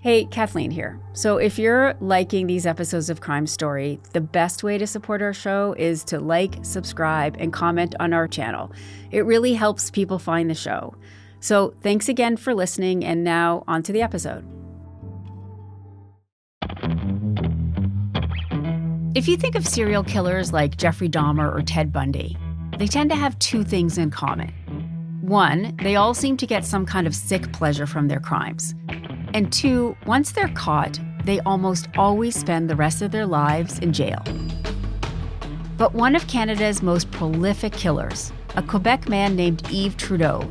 Hey, Kathleen here. So if you're liking these episodes of Crime Story, the best way to support our show is to like, subscribe, and comment on our channel. It really helps people find the show. So thanks again for listening, and now on to the episode. If you think of serial killers like Jeffrey Dahmer or Ted Bundy, they tend to have two things in common. One, they all seem to get some kind of sick pleasure from their crimes. And two, once they're caught, they almost always spend the rest of their lives in jail. But one of Canada's most prolific killers, a Quebec man named Yves Trudeau,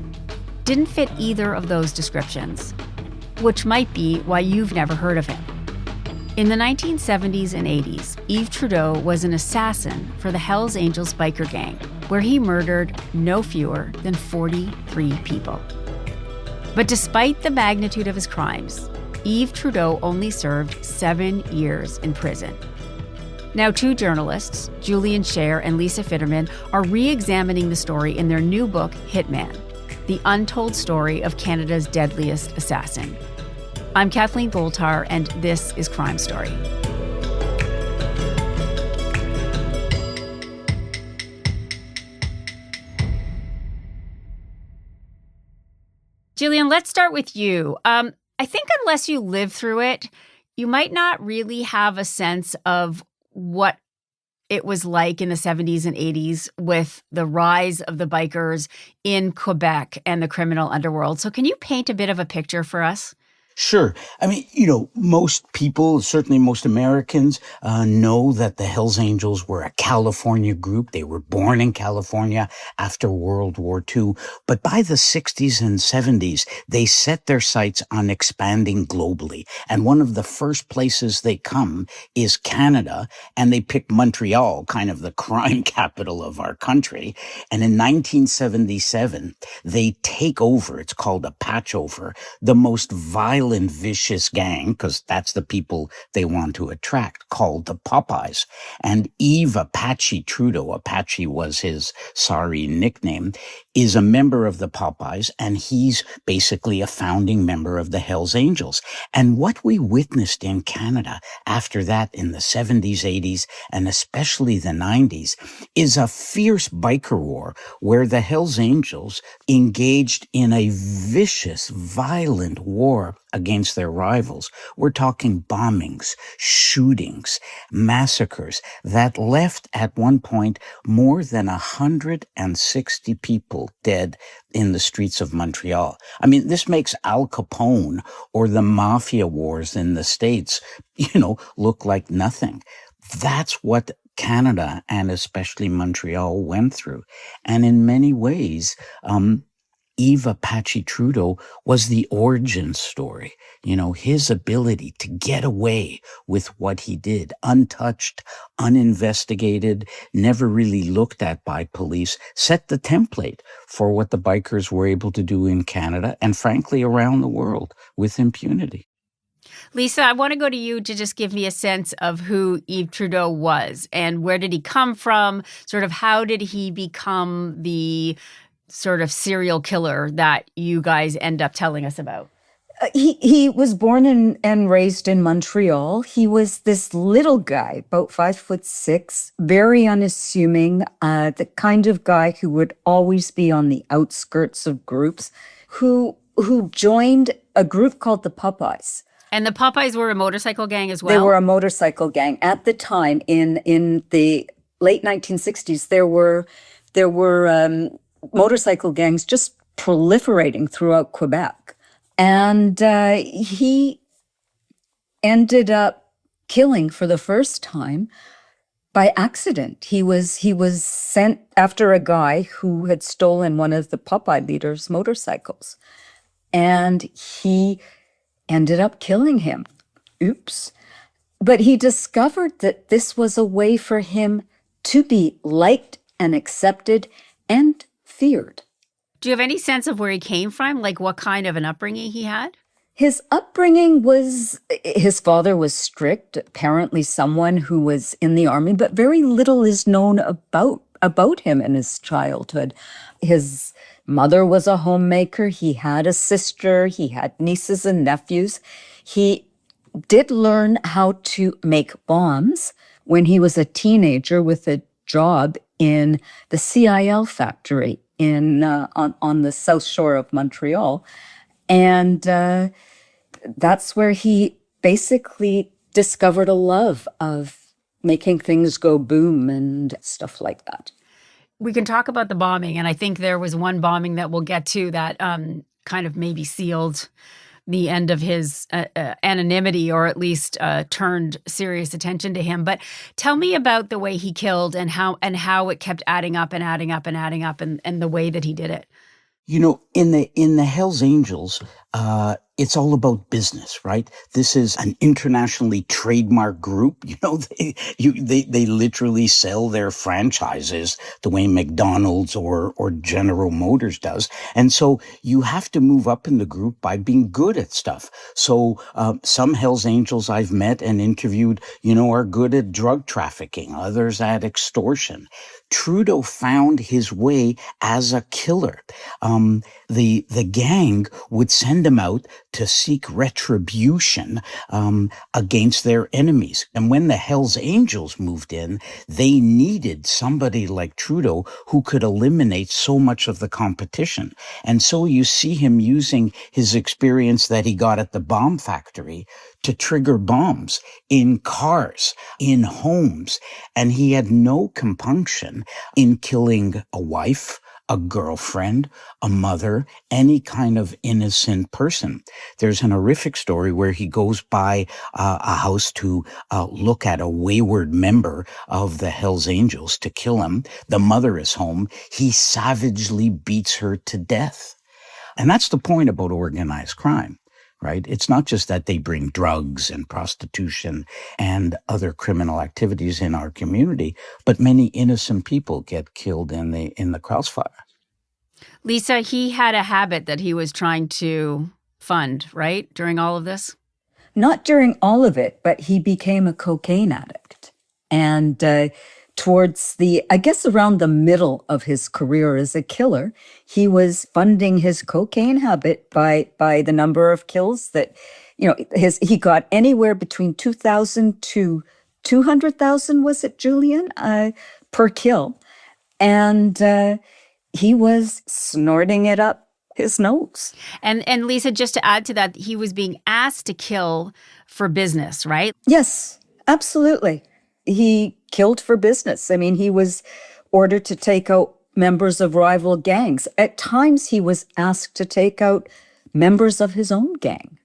didn't fit either of those descriptions, which might be why you've never heard of him. In the 1970s and 80s, Yves Trudeau was an assassin for the Hells Angels biker gang, where he murdered no fewer than 43 people. But despite the magnitude of his crimes, Yves Trudeau only served 7 years in prison. Now, two journalists, Julian, Sher, and Lisa Fitterman, are re-examining the story in their new book, Hitman, the untold story of Canada's deadliest assassin. I'm Kathleen Goldhar, and this is Crime Story. Julian, let's start with you. I think unless you live through it, you might not really have a sense of what it was like in the 70s and 80s with the rise of the bikers in Quebec and the criminal underworld. So can you paint a bit of a picture for us? Sure. I mean, most people, certainly most Americans, know that the Hells Angels were a California group. They were born in California after World War II. But by the 60s and 70s, they set their sights on expanding globally. And one of the first places they come is Canada. And they pick Montreal, kind of the crime capital of our country. And in 1977, they take over, it's called Apache over, the most violent and vicious gang, because that's the people they want to attract, called the Popeyes. And Yves Apache Trudeau, Apache was his sorry nickname, is a member of the Popeyes, and he's basically a founding member of the Hells Angels. And what we witnessed in Canada after that in the 70s, 80s, and especially the 90s is a fierce biker war where the Hells Angels engaged in a vicious, violent war against their rivals. We're talking bombings, shootings, massacres that left at one point more than 160 people dead in the streets of Montreal. I mean, this makes Al Capone or the mafia wars in the States, look like nothing. That's what Canada and especially Montreal went through. And in many ways, Yves Apache Trudeau was the origin story. His ability to get away with what he did, untouched, uninvestigated, never really looked at by police, set the template for what the bikers were able to do in Canada and frankly around the world with impunity. Lisa, I want to go to you to just give me a sense of who Yves Trudeau was and where did he come from? Sort of how did he become the sort of serial killer that you guys end up telling us about? He was born and raised in Montreal. He was this little guy, about 5'6", very unassuming, the kind of guy who would always be on the outskirts of groups, who joined a group called the Popeyes. And the Popeyes were a motorcycle gang as well? They were a motorcycle gang. At the time, in the late 1960s, there were motorcycle gangs just proliferating throughout Quebec. And he ended up killing for the first time by accident. He was sent after a guy who had stolen one of the Popeye leaders' motorcycles. And he ended up killing him. Oops. But he discovered that this was a way for him to be liked and accepted and feared. Do you have any sense of where he came from? Like what kind of an upbringing he had? His upbringing was, his father was strict, apparently someone who was in the army, but very little is known about him in his childhood. His mother was a homemaker. He had a sister. He had nieces and nephews. He did learn how to make bombs when he was a teenager with a job in the CIL factory on the south shore of Montreal. And that's where he basically discovered a love of making things go boom and stuff like that. We can talk about the bombing, and I think there was one bombing that we'll get to that kind of maybe sealed the end of his anonymity, or at least turned serious attention to him. But tell me about the way he killed and how it kept adding up and adding up and adding up, and the way that he did it. You know, in the Hells Angels, it's all about business, right? This is an internationally trademarked group. You know, they literally sell their franchises the way McDonald's or General Motors does. And so you have to move up in the group by being good at stuff. So some Hells Angels I've met and interviewed, you know, are good at drug trafficking, others at extortion. Trudeau found his way as a killer. The gang would send him out to seek retribution against their enemies. And when the Hells Angels moved in, they needed somebody like Trudeau who could eliminate so much of the competition. And so you see him using his experience that he got at the bomb factory to trigger bombs in cars, in homes. And he had no compunction in killing a wife, a girlfriend, a mother, any kind of innocent person. There's an horrific story where he goes by a house to look at a wayward member of the Hells Angels to kill him. The mother is home. He savagely beats her to death. And that's the point about organized crime. Right? It's not just that they bring drugs and prostitution and other criminal activities in our community, but many innocent people get killed in the crossfire. Lisa, he had a habit that he was trying to fund, right, during all of this? Not during all of it, but he became a cocaine addict. And towards around the middle of his career as a killer, he was funding his cocaine habit by the number of kills that, you know, he got anywhere between 2,000 to 200,000, was it, Julian, per kill. And he was snorting it up his nose. And Lisa, just to add to that, he was being asked to kill for business, right? Yes, absolutely. He killed for business. I mean, he was ordered to take out members of rival gangs. At times, he was asked to take out members of his own gang.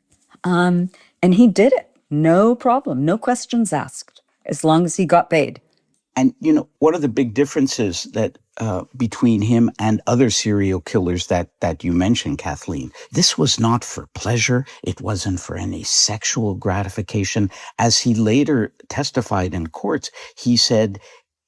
And he did it. No problem. No questions asked, as long as he got paid. And, you know, one of the big differences that between him and other serial killers that you mentioned, Kathleen, this was not for pleasure. It wasn't for any sexual gratification. As he later testified in courts, he said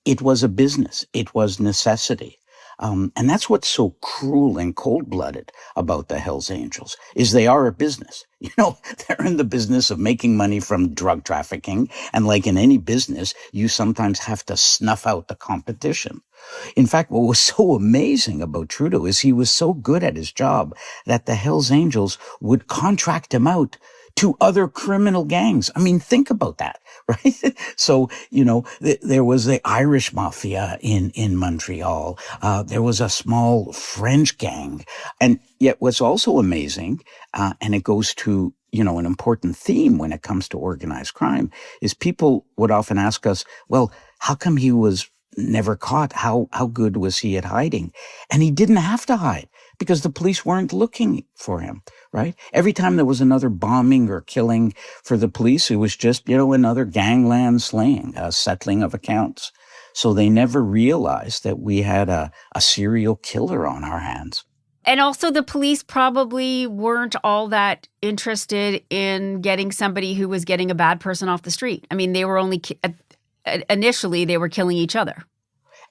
it was a business. It was necessity. And that's what's so cruel and cold-blooded about the Hells Angels, is they are a business. You know, they're in the business of making money from drug trafficking. And like in any business, you sometimes have to snuff out the competition. In fact, what was so amazing about Trudeau is he was so good at his job that the Hells Angels would contract him out to other criminal gangs. I mean, think about that, right? So, you know, there was the Irish mafia in Montreal. There was a small French gang. And yet what's also amazing, and it goes to, you know, an important theme when it comes to organized crime, is people would often ask us, well, how come he was never caught? How good was he at hiding? And he didn't have to hide because the police weren't looking for him, right? Every time there was another bombing or killing for the police, it was just, you know, another gangland slaying, a settling of accounts. So they never realized that we had a serial killer on our hands. And also the police probably weren't all that interested in getting somebody who was getting a bad person off the street. I mean, they were only initially, they were killing each other.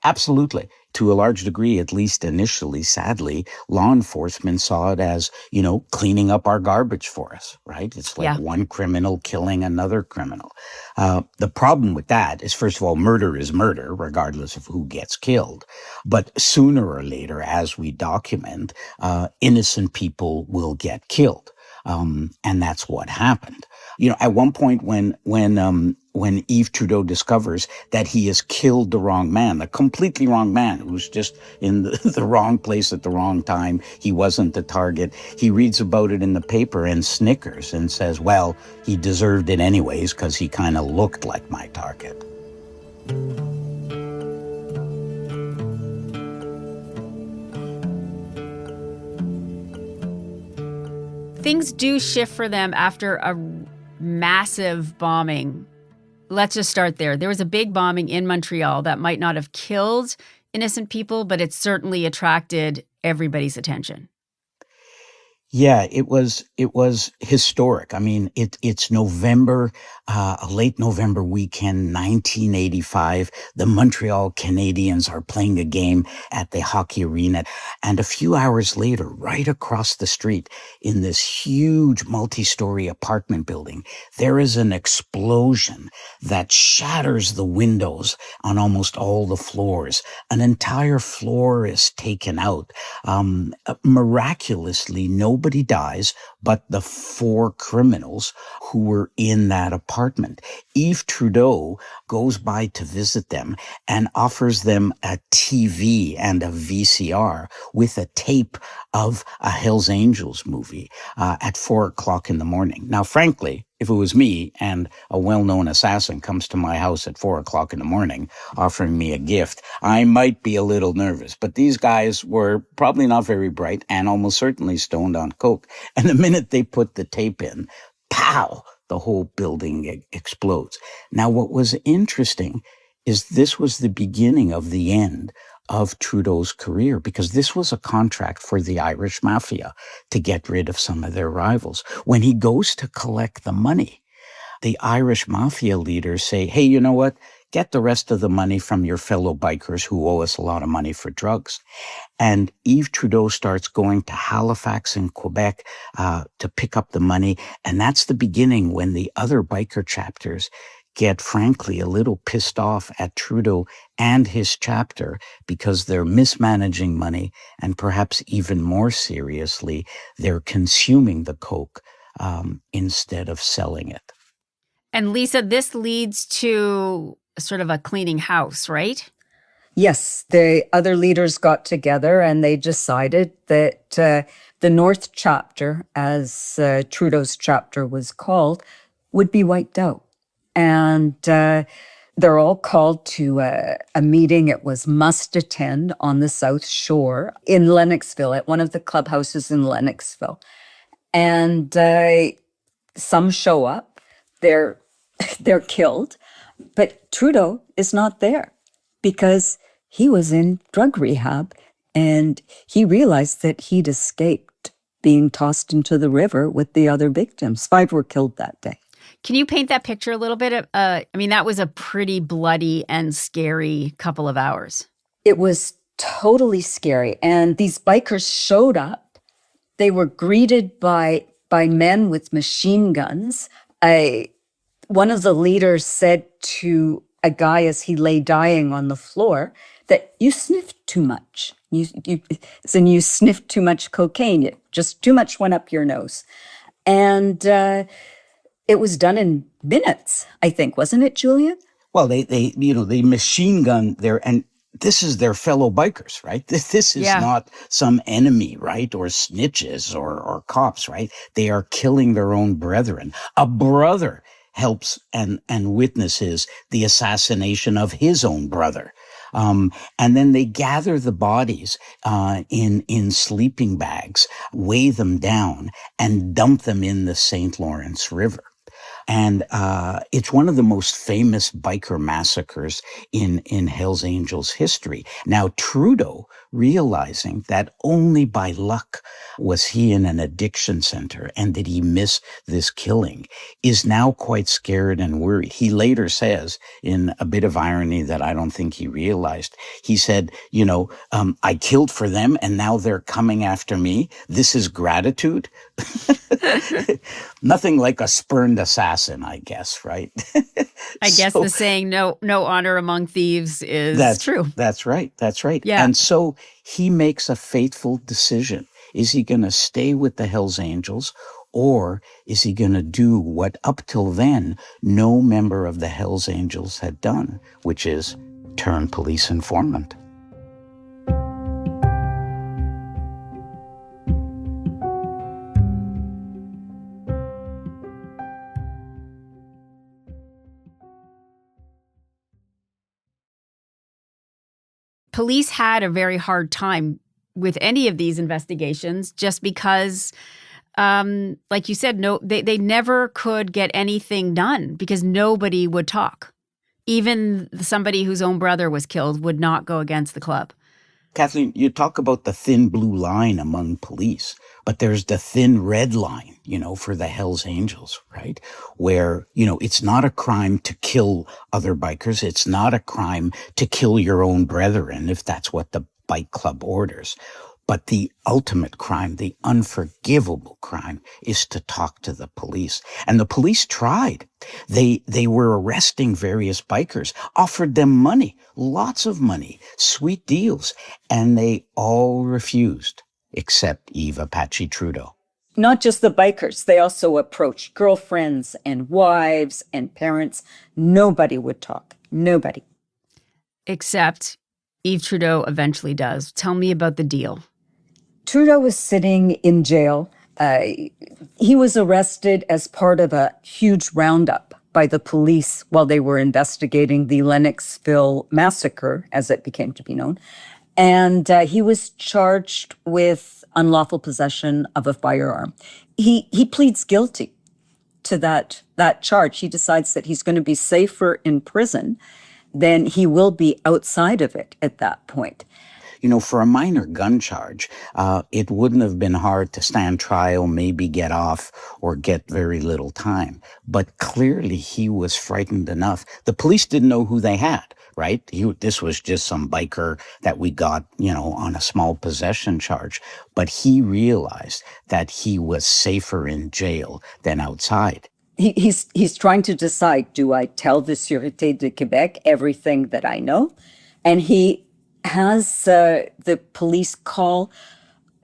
Absolutely. To a large degree, at least initially, sadly, law enforcement saw it as, you know, cleaning up our garbage for us, right? It's like one criminal killing another criminal. The problem with that is, first of all, murder is murder, regardless of who gets killed. But sooner or later, as we document, innocent people will get killed. And that's what happened. At one point when Yves Trudeau discovers that he has killed the wrong man, the completely wrong man who's just in the wrong place at the wrong time, he wasn't the target, he reads about it in the paper and snickers and says, well, he deserved it anyways because he kind of looked like my target. Things do shift for them after a massive bombing. Let's just start there. There was a big bombing in Montreal that might not have killed innocent people, but it certainly attracted everybody's attention. Yeah, it was historic. I mean, it's November, a late November weekend, 1985. The Montreal Canadiens are playing a game at the hockey arena. And a few hours later, right across the street in this huge multi-story apartment building, there is an explosion that shatters the windows on almost all the floors. An entire floor is taken out. Miraculously, nobody dies but the 4 criminals who were in that apartment. Yves Trudeau goes by to visit them and offers them a TV and a VCR with a tape of a Hells Angels movie at 4:00 in the morning. Now, frankly, if it was me and a well-known assassin comes to my house at 4:00 in the morning offering me a gift, I might be a little nervous. But these guys were probably not very bright and almost certainly stoned on coke. And the minute they put the tape in, pow, the whole building explodes. Now, what was interesting is this was the beginning of the end of Trudeau's career, because this was a contract for the Irish mafia to get rid of some of their rivals. When he goes to collect the money, the Irish mafia leaders say, hey, you know what? Get the rest of the money from your fellow bikers who owe us a lot of money for drugs. And Yves Trudeau starts going to Halifax in Quebec to pick up the money. And that's the beginning when the other biker chapters get, frankly, a little pissed off at Trudeau and his chapter because they're mismanaging money, and perhaps even more seriously, they're consuming the coke instead of selling it. And Lisa, this leads to sort of a cleaning house, right? Yes, the other leaders got together and they decided that the North chapter, as Trudeau's chapter was called, would be wiped out. And they're all called to a meeting it was must attend on the South Shore in Lennoxville, at one of the clubhouses in Lennoxville. And some show up, they're killed, but Trudeau is not there because he was in drug rehab and he realized that he'd escaped being tossed into the river with the other victims. 5 were killed that day. Can you paint that picture a little bit? I mean, that was a pretty bloody and scary couple of hours. It was totally scary. And these bikers showed up. They were greeted by men with machine guns. One of the leaders said to a guy as he lay dying on the floor that you sniffed too much. You sniffed too much cocaine. Just too much went up your nose. And it was done in minutes, I think, wasn't it, Julian? Well, they machine gun their, and this is their fellow bikers, right? This is not some enemy, right? Or snitches or cops, right? They are killing their own brethren. A brother helps and witnesses the assassination of his own brother. And then they gather the bodies in sleeping bags, weigh them down, and dump them in the St. Lawrence River. And it's one of the most famous biker massacres in Hells Angels history. Now, Trudeau, realizing that only by luck was he in an addiction center and did he miss this killing, is now quite scared and worried. He later says, in a bit of irony that I don't think he realized, he said, I killed for them and now they're coming after me. This is gratitude. Nothing like a spurned assassin, I guess, right? I guess the saying, no honor among thieves is true. That's right. Yeah. And so he makes a fateful decision. Is he going to stay with the Hells Angels, Or is he going to do what up till then no member of the Hells Angels had done, which is turn police informant? Police had a very hard time with any of these investigations just because, like you said, they never could get anything done because nobody would talk. Even somebody whose own brother was killed would not go against the club. Kathleen, you talk about the thin blue line among police, but there's the thin red line, for the Hells Angels, right? Where, it's not a crime to kill other bikers. It's not a crime to kill your own brethren, if that's what the bike club orders. But the ultimate crime, the unforgivable crime, is to talk to the police. And the police tried. They were arresting various bikers, offered them money, lots of money, sweet deals, and they all refused, except Yves Apache Trudeau. Not just the bikers, they also approached girlfriends and wives and parents. Nobody would talk. Nobody. Except Yves Trudeau eventually does. Tell me about the deal. Trudeau was sitting in jail. He was arrested as part of a huge roundup by the police while they were investigating the Lennoxville massacre, as it became to be known. And he was charged with unlawful possession of a firearm. He pleads guilty to that charge. He decides that he's going to be safer in prison than he will be outside of it at that point. For a minor gun charge, it wouldn't have been hard to stand trial, maybe get off, or get very little time. But clearly he was frightened enough. The police didn't know who they had, right? This was just some biker that we got, on a small possession charge. But he realized that he was safer in jail than outside. He's trying to decide, do I tell the Sûreté de Québec everything that I know? And he has the police call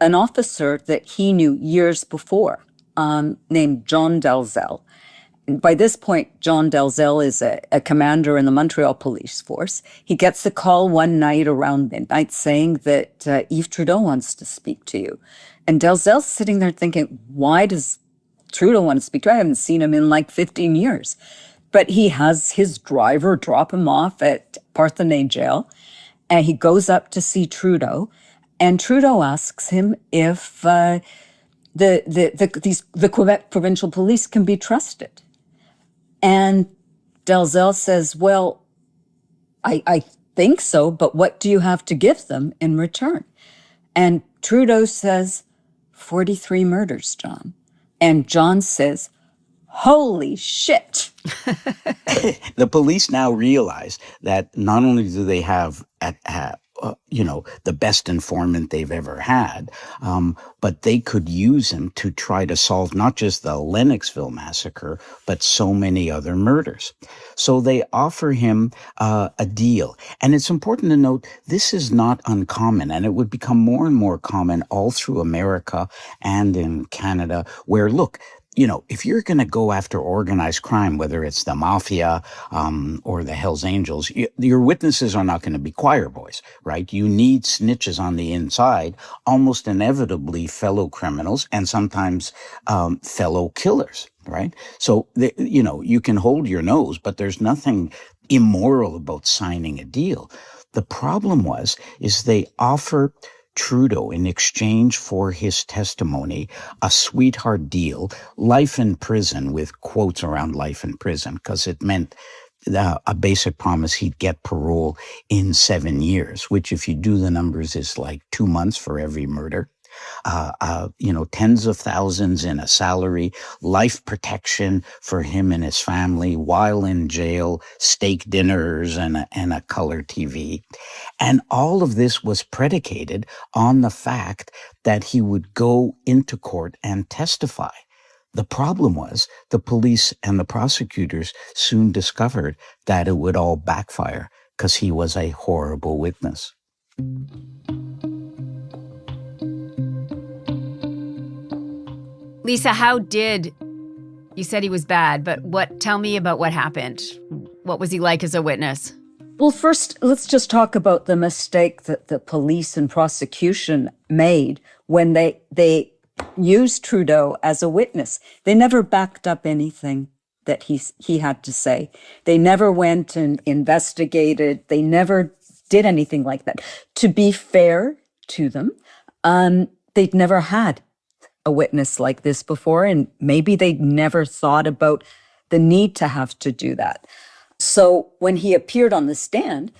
an officer that he knew years before, named John Dalzell. And by this point, John Dalzell is a commander in the Montreal police force. He gets a call one night around midnight saying that Yves Trudeau wants to speak to you. And Dalzell's sitting there thinking, why does Trudeau want to speak to you? I haven't seen him in like 15 years. But he has his driver drop him off at Parthenay jail. And he goes up to see Trudeau, and Trudeau asks him if the Quebec provincial police can be trusted. And Dalzell says, well, I think so, but what do you have to give them in return? And Trudeau says, 43 murders, John. And John says, holy shit. The police now realize that not only do they have the best informant they've ever had, but they could use him to try to solve not just the Lennoxville massacre, but so many other murders. So they offer him a deal. And it's important to note, this is not uncommon, and it would become more and more common all through America and in Canada, where, look, if you're going to go after organized crime, whether it's the mafia or the Hells Angels, your witnesses are not going to be choir boys, right? You need snitches on the inside, almost inevitably fellow criminals and sometimes fellow killers, right? So, you can hold your nose, but there's nothing immoral about signing a deal. The problem is they offer Trudeau, in exchange for his testimony, a sweetheart deal, life in prison, with quotes around life in prison, because it meant a basic promise he'd get parole in 7 years, which, if you do the numbers, is like 2 months for every murder. Tens of thousands in a salary, life protection for him and his family while in jail, steak dinners and a color TV. And all of this was predicated on the fact that he would go into court and testify. The problem was the police and the prosecutors soon discovered that it would all backfire because he was a horrible witness. Lisa, you said he was bad, but tell me about what happened. What was he like as a witness? Well, first, let's just talk about the mistake that the police and prosecution made when they used Trudeau as a witness. They never backed up anything that he had to say. They never went and investigated. They never did anything like that. To be fair to them, they'd never had a witness like this before, and maybe they'd never thought about the need to have to do that. So when he appeared on the stand,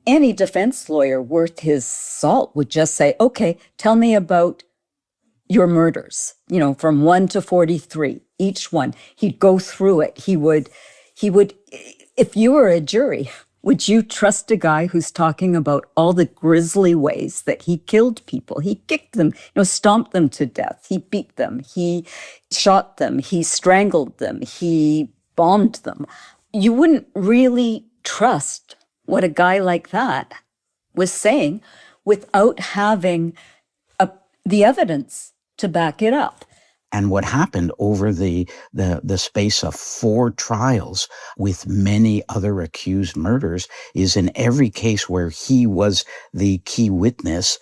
any defense lawyer worth his salt would just say, okay, tell me about your murders, from 1 to 43, each one. He'd go through it. He would, if you were a jury, would you trust a guy who's talking about all the grisly ways that he killed people? He kicked them, stomped them to death. He beat them. He shot them. He strangled them. He bombed them. You wouldn't really trust what a guy like that was saying without having the evidence to back it up. And what happened over the space of 4 trials with many other accused murders is in every case where he was the key witness,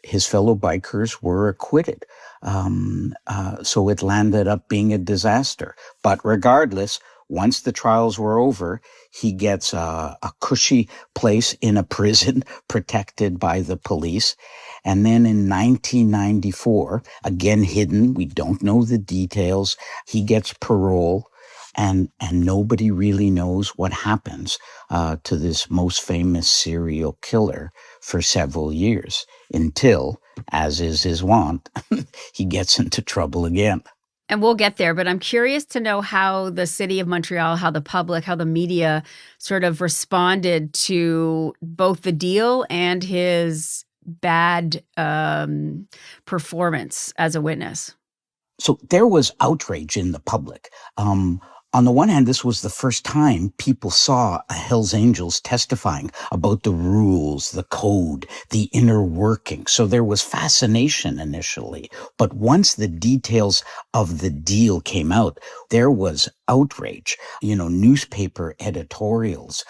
his fellow bikers were acquitted. So it landed up being a disaster. But regardless, once the trials were over, he gets a cushy place in a prison protected by the police. And then in 1994, again hidden, we don't know the details, he gets parole, and nobody really knows what happens to this most famous serial killer for several years until, as is his wont, he gets into trouble again. And we'll get there, but I'm curious to know how the city of Montreal, how the public, how the media sort of responded to both the deal and his bad performance as a witness. So there was outrage in the public. On the one hand, this was the first time people saw a Hells Angels testifying about the rules, the code, the inner working. So there was fascination initially. But once the details of the deal came out, there was outrage. Newspaper editorials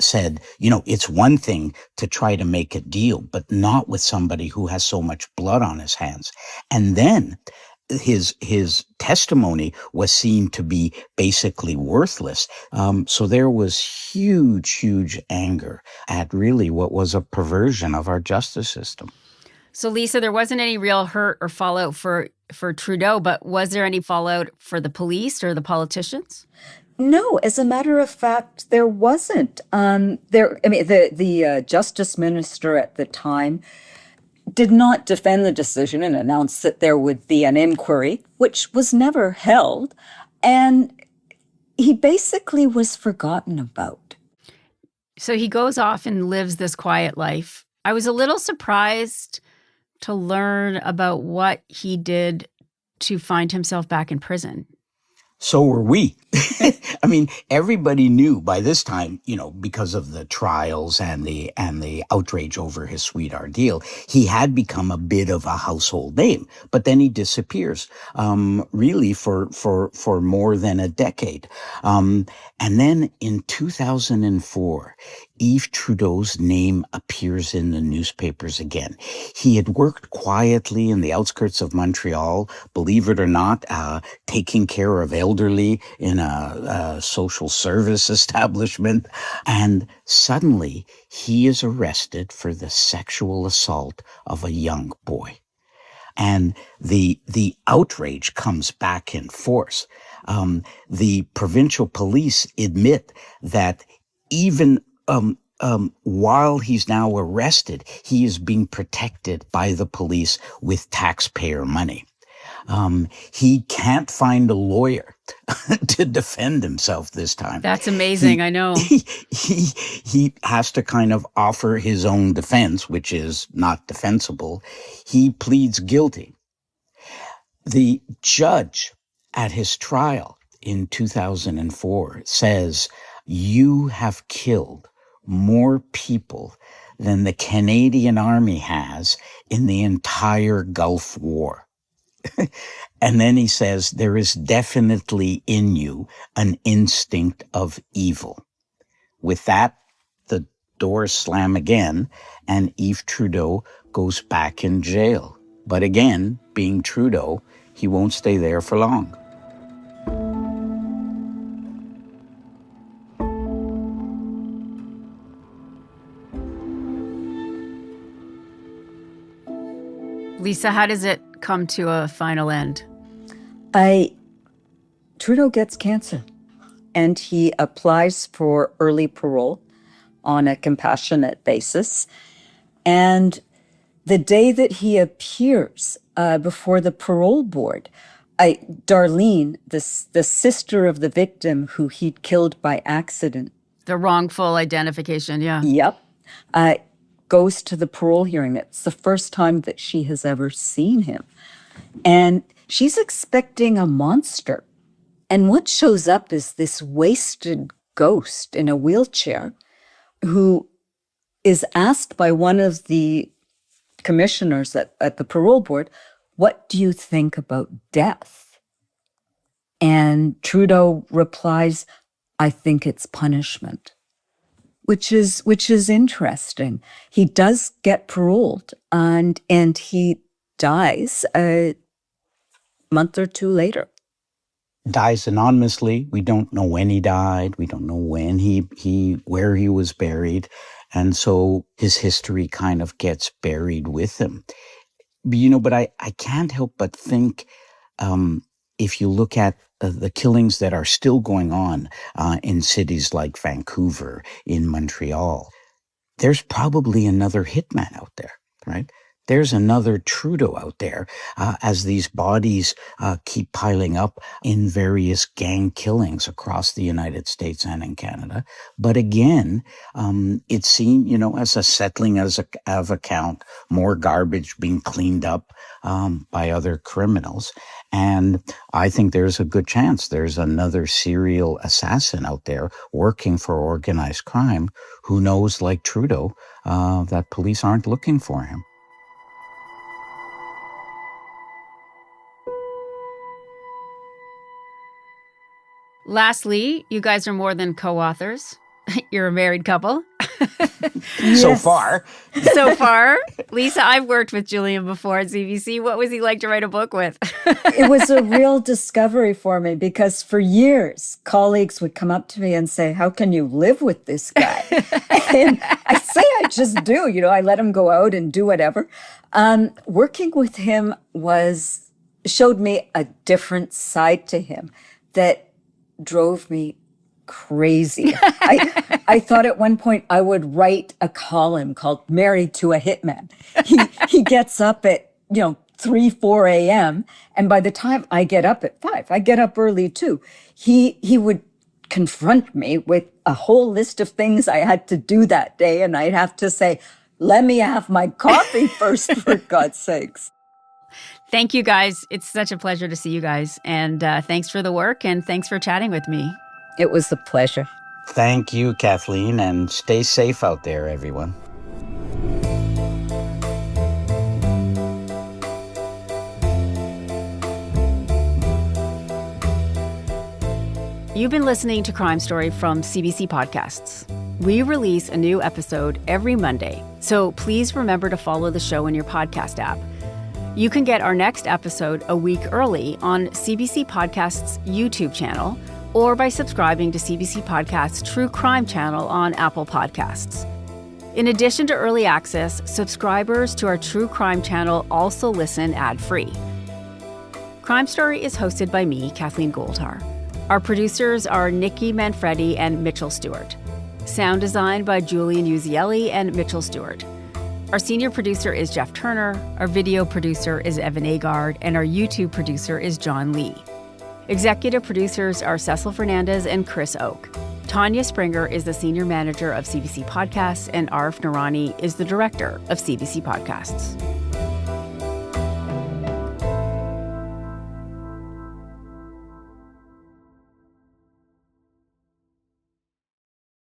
said, it's one thing to try to make a deal, but not with somebody who has so much blood on his hands. And then his testimony was seen to be basically worthless. So there was huge anger at really what was a perversion of our justice system. So, Lisa, there wasn't any real hurt or fallout for Trudeau, but was there any fallout for the police or the politicians? No, as a matter of fact, there wasn't. The justice minister at the time did not defend the decision and announced that there would be an inquiry, which was never held. And he basically was forgotten about. So he goes off and lives this quiet life. I was a little surprised to learn about what he did to find himself back in prison. So were we. I mean, everybody knew by this time, because of the trials and the outrage over his sweetheart deal, he had become a bit of a household name. But then he disappears, really for more than a decade. And then in 2004, Yves Trudeau's name appears in the newspapers again. He had worked quietly in the outskirts of Montreal, believe it or not, taking care of elderly in a social service establishment. And suddenly he is arrested for the sexual assault of a young boy. And the outrage comes back in force. The provincial police admit that even while he's now arrested, he is being protected by the police with taxpayer money. He can't find a lawyer to defend himself this time. That's amazing. I know. He has to kind of offer his own defense, which is not defensible. He pleads guilty. The judge at his trial in 2004 says, "You have killed more people than the Canadian Army has in the entire Gulf War." And then he says, there is definitely in you an instinct of evil. With that, the doors slam again, and Yves Trudeau goes back in jail. But again, being Trudeau, he won't stay there for long. Lisa, how does it come to a final end? Trudeau gets cancer, and he applies for early parole on a compassionate basis. And the day that he appears before the parole board, Darlene, the sister of the victim who he'd killed by accident. The wrongful identification, yeah. Yep. Goes to the parole hearing. It's the first time that she has ever seen him. And she's expecting a monster. And what shows up is this wasted ghost in a wheelchair who is asked by one of the commissioners at the parole board, what do you think about death? And Trudeau replies, I think it's punishment. Which is interesting. He does get paroled, and he dies a month or two later. Dies anonymously. We don't know when he died. We don't know when where he was buried, and so his history kind of gets buried with him. But I can't help but think, if you look at the killings that are still going on in cities like Vancouver, in Montreal, there's probably another hitman out there, right? There's another Trudeau out there as these bodies keep piling up in various gang killings across the United States and in Canada. But again, it's seen, as a settling of account, more garbage being cleaned up by other criminals. And I think there's a good chance there's another serial assassin out there working for organized crime who knows, like Trudeau, that police aren't looking for him. Lastly, you guys are more than co-authors. You're a married couple. So far. So far. Lisa, I've worked with Julian before at CBC. What was he like to write a book with? It was a real discovery for me because for years, colleagues would come up to me and say, how can you live with this guy? And I say I just do. I let him go out and do whatever. Working with him showed me a different side to him that drove me crazy. I thought at one point I would write a column called Married to a Hitman. He gets up at 3, 4 a.m. and by the time I get up at 5, I get up early too. He would confront me with a whole list of things I had to do that day, and I'd have to say, let me have my coffee first, for God's sakes. Thank you, guys. It's such a pleasure to see you guys. And thanks for the work, and thanks for chatting with me. It was a pleasure. Thank you, Kathleen, and stay safe out there, everyone. You've been listening to Crime Story from CBC Podcasts. We release a new episode every Monday, so please remember to follow the show in your podcast app. You can get our next episode a week early on CBC Podcasts' YouTube channel or by subscribing to CBC Podcasts' True Crime channel on Apple Podcasts. In addition to early access, subscribers to our True Crime channel also listen ad-free. Crime Story is hosted by me, Kathleen Goldhar. Our producers are Nikki Manfredi and Mitchell Stewart. Sound design by Julian Uzielli and Mitchell Stewart. Our senior producer is Jeff Turner, our video producer is Evan Agard, and our YouTube producer is John Lee. Executive producers are Cecil Fernandez and Chris Oak. Tanya Springer is the senior manager of CBC Podcasts, and Arif Narani is the director of CBC Podcasts.